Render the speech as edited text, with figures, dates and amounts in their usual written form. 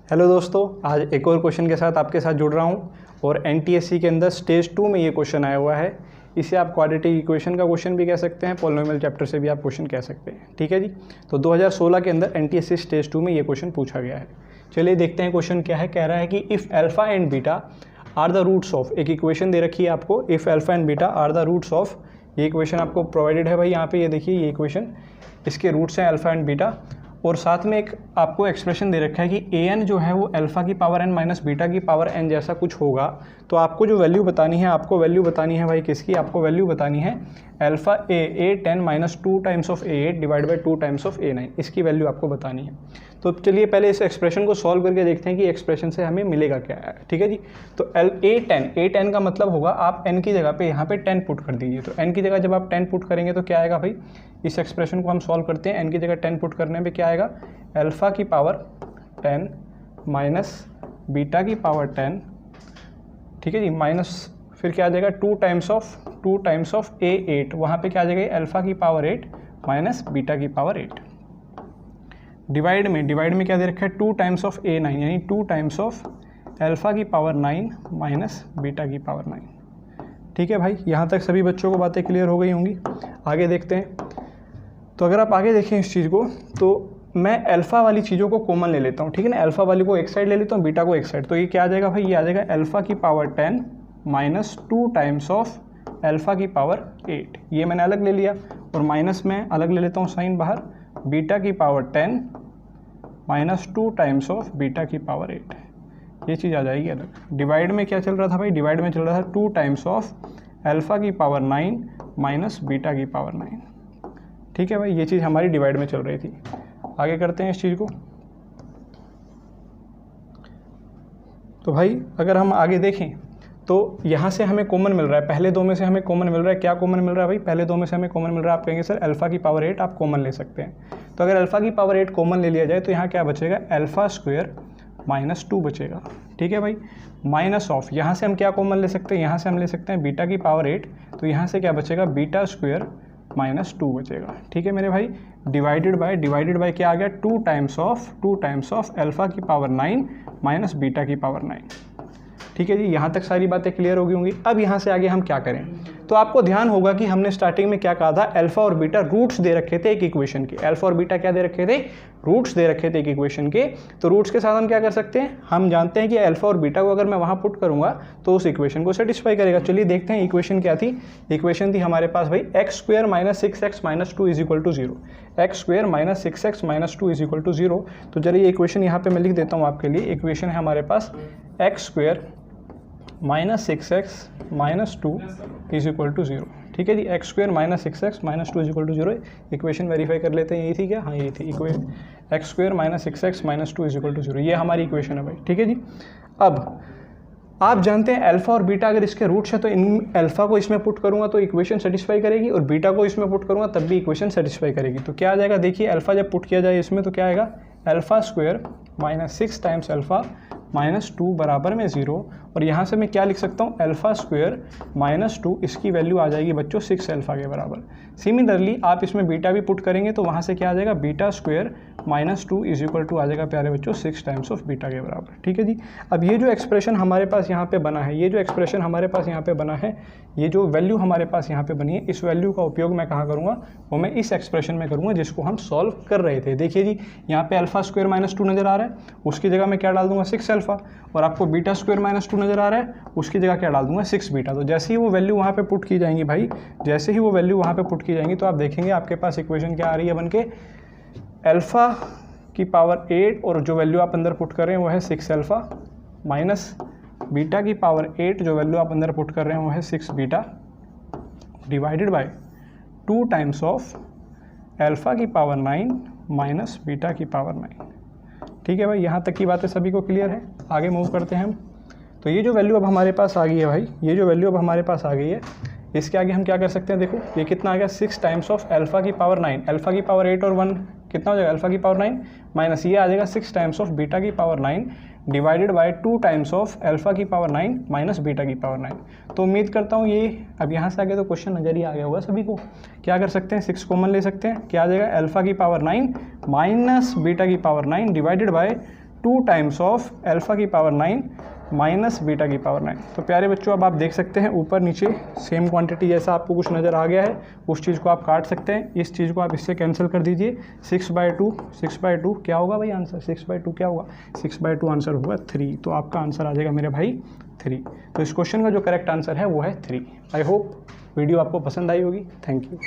Hello दोस्तों, आज एक और क्वेश्चन के साथ आपके साथ जुड़ रहा हूँ और एनटीएससी के अंदर स्टेज 2 में ये क्वेश्चन आया हुआ है। इसे आप क्वाड्रेटिक इक्वेशन का क्वेश्चन भी कह सकते हैं, पॉलिनोमियल चैप्टर से भी आप क्वेश्चन कह सकते हैं। ठीक है जी। तो 2016 के अंदर एनटीएससी स्टेज 2 में ये क्वेश्चन पूछा गया है। चलिए देखते हैं क्वेश्चन क्या है। कह रहा है कि if alpha and beta are the roots of, एक इक्वेशन दे रखी है आपको, if alpha and beta are the roots of, ये इक्वेशन आपको प्रोवाइडेड है भाई यहाँ पे, ये देखिए ये इक्वेशन, इसके रूट्स हैं अल्फा एंड बीटा, और साथ में एक आपको एक्सप्रेशन दे रखा है कि ए एन जो है वो अल्फा की पावर एन माइनस बीटा की पावर एन जैसा कुछ होगा। तो आपको जो वैल्यू बतानी है, आपको वैल्यू बतानी है भाई किसकी, आपको वैल्यू बतानी है alpha A 10 minus 2 times of A 8 divide by 2 times of A 9, इसकी वैल्यू आपको बतानी है। तो चलिए पहले इस एक्सप्रेशन को सॉल्व करके देखते हैं कि एक्सप्रेशन से हमें मिलेगा क्या है। ठीक है जी। तो ए 10 का मतलब होगा आप n की जगह पे यहाँ पे 10 पुट कर दीजिए। तो n की जगह जब आप 10 पुट करेंगे तो क्या आएगा भाई, इस एक्सप्रेशन को हम सॉल्व करते हैं। n की जगह 10 पुट करने पे क्या आएगा, अल्फा की पावर 10 माइनस बीटा की पावर 10, ठीक है जी, माइनस फिर क्या आ जाएगा 2 टाइम्स ऑफ ए 8, वहाँ पे क्या आ जाएगा अल्फा की पावर 8 माइनस बीटा की पावर 8। डिवाइड में क्या दे रखा है 2 टाइम्स ऑफ ए 9, यानी 2 टाइम्स ऑफ अल्फा की पावर 9 माइनस बीटा की पावर 9। ठीक है भाई, यहाँ तक सभी बच्चों को बातें क्लियर हो गई होंगी। आगे देखते हैं। तो अगर आप आगे देखें इस चीज़ को, तो मैं अल्फ़ा वाली चीज़ों को कॉमन ले लेता हूँ, ठीक है ना, अल्फ़ा वाली को एक साइड ले लेता हूँ, बीटा को एक साइड। तो ये क्या आ जाएगा भाई, ये आ जाएगा अल्फ़ा की power 10 minus 2 times of alpha की पावर 8, ये मैंने अलग ले लिया, और माइनस में अलग ले लेता हूँ साइन बाहर, बीटा की power 10 minus 2 times of beta की पावर 8, ये चीज़ आ जाएगी अलग। डिवाइड में क्या चल रहा था भाई, डिवाइड में चल रहा था 2 टाइम्स ऑफ अल्फ़ा की पावर 9 माइनस बीटा की पावर 9। ठीक है भाई, ये चीज़ हमारी डिवाइड में चल रही थी। आगे करते हैं इस चीज़ को। तो भाई अगर हम आगे देखें तो यहाँ से हमें कॉमन मिल रहा है, पहले दो में से हमें कॉमन मिल रहा है। क्या कॉमन मिल रहा है भाई, पहले दो में से हमें कॉमन मिल रहा है। आप कहेंगे सर अल्फ़ा की पावर 8 आप कॉमन ले सकते हैं। तो अगर अल्फ़ा की पावर 8 कॉमन ले लिया जाए तो यहाँ क्या बचेगा, अल्फ़ा स्क्वायर माइनस 2 बचेगा। ठीक है भाई, माइनस ऑफ, यहाँ से हम क्या कॉमन ले सकते हैं, यहाँ से हम ले सकते हैं बीटा की पावर 8, तो यहाँ से क्या बचेगा, बीटा स्क्वायर माइनस 2 बचेगा। ठीक है मेरे भाई, डिवाइडेड बाय क्या आ गया, 2 टाइम्स ऑफ अल्फ़ा की पावर 9 माइनस बीटा की पावर 9। ठीक है जी, यहाँ तक सारी बातें क्लियर हो गई होंगी। अब यहाँ से आगे हम क्या करें, तो आपको ध्यान होगा कि हमने स्टार्टिंग में क्या कहा था, अल्फा और बीटा रूट्स दे रखे थे एक इक्वेशन के। अल्फा और बीटा क्या दे रखे थे, रूट्स दे रखे थे एक इक्वेशन के। तो रूट्स के साथ हम क्या कर सकते हैं, हम जानते हैं कि अल्फा और बीटा को अगर मैं वहाँ पुट करूँगा तो उस इक्वेशन को सेटिस्फाई करेगा। चलिए देखते हैं इक्वेशन क्या थी। इक्वेशन थी हमारे पास भाई x square minus 6x minus 2 is equal to 0, x square minus 6x minus 2 is equal to 0। तो चलिए ये इक्वेशन यहाँ पे मैं लिख देता हूँ आपके लिए। इक्वेशन है हमारे पास x square minus 6x minus 2 is equal to 0। ठीक है जी, x square minus 6x minus 2 is equal to 0। Equation verify कर लेते हैं, यही थी क्या, हाँ यही थी x square minus 6x minus 2 is equal to 0, ये हमारी इक्वेशन है भाई। ठीक है जी। अब आप जानते हैं अल्फा और बीटा अगर इसके रूट्स है तो इन अल्फा को इसमें पुट करूंगा तो इक्वेशन सेटिस्फाई करेगी, और बीटा को इसमें पुट करूंगा तब भी इक्वेशन सेटिस्फाई करेगी। तो क्या आ जाएगा, देखिए अल्फा जब पुट किया जाए इसमें तो क्या आएगा, alpha square minus 6 times alpha minus 2 बराबर में 0, और यहाँ से मैं क्या लिख सकता हूँ, अल्फा स्क्वायर माइनस 2, इसकी वैल्यू आ जाएगी बच्चों 6 अल्फा के बराबर। सिमिलरली आप इसमें बीटा भी पुट करेंगे तो वहाँ से क्या आ जाएगा, beta square minus 2 is equal to आ जाएगा प्यारे बच्चों 6 टाइम्स ऑफ बीटा के बराबर। ठीक है जी। अब ये जो एक्सप्रेशन हमारे पास यहाँ पे बना है, ये जो एक्सप्रेशन हमारे पास यहाँ पे बना है, ये जो वैल्यू हमारे पास यहाँ पे बनी है, इस वैल्यू का उपयोग मैं कहाँ करूँगा, वो मैं इस एक्सप्रेशन में करूँगा जिसको हम सॉल्व कर रहे थे। देखिए जी, यहाँ पे अल्फा स्क्वायर माइनस 2 नज़र आ रहा है, उसकी जगह मैं क्या डाल दूंगा 6 अल्फा, और आपको बीटा स्क्वायर माइनस 2 नज़र आ रहा है, उसकी जगह क्या डाल दूंगा 6 बीटा। तो जैसे ही वो वैल्यू वहाँ पे पुट की जाएंगी भाई, जैसे ही वो वैल्यू वहाँ पे पुट की जाएंगी तो आप देखेंगे आपके पास इक्वेशन क्या आ रही है बनके, अल्फा की पावर 8 और जो वैल्यू आप अंदर पुट कर रहे हैं वो है 6 अल्फा, माइनस बीटा की पावर 8 जो वैल्यू आप अंदर पुट कर रहे हैं वो है 6 beta, divided by 2 times of alpha की पावर 9 माइनस बीटा की पावर 9। ठीक है भाई, यहाँ तक की बातें सभी को क्लियर है। आगे मूव करते हैं हम। तो ये जो वैल्यू अब हमारे पास आ गई है भाई, ये जो वैल्यू अब हमारे पास आ गई है, इसके आगे हम क्या कर सकते हैं, देखो ये कितना आ गया, 6 टाइम्स ऑफ अल्फा की पावर 9, अल्फा की पावर 8 और 1 कितना हो जाएगा, अल्फा की पावर 9 माइनस ये आ जाएगा 6 टाइम्स ऑफ बीटा की power 9 divided by 2 times of alpha की पावर 9 माइनस बीटा की पावर 9। तो उम्मीद करता हूँ ये अब यहाँ से आगे तो क्वेश्चन नजर ही आ गया होगा सभी को। क्या कर सकते हैं, 6 कॉमन ले सकते हैं, क्या आ जाएगा, अल्फा की पावर 9 माइनस बीटा की power 9 divided by 2 times of alpha की पावर 9 माइनस बीटा की पावर 9। तो प्यारे बच्चों अब आप देख सकते हैं ऊपर नीचे सेम क्वांटिटी जैसा आपको कुछ नज़र आ गया है, उस चीज़ को आप काट सकते हैं। इस चीज़ को आप इससे कैंसिल कर दीजिए। 6/2 क्या होगा भाई आंसर? 6/2 क्या होगा? 6/2 आंसर होगा 3। तो आपका आंसर आ जाएगा मेरे भाई 3। तो इस क्वेश्चन का जो करेक्ट आंसर है वो है 3। आई होप वीडियो आपको पसंद आई होगी। Thank you.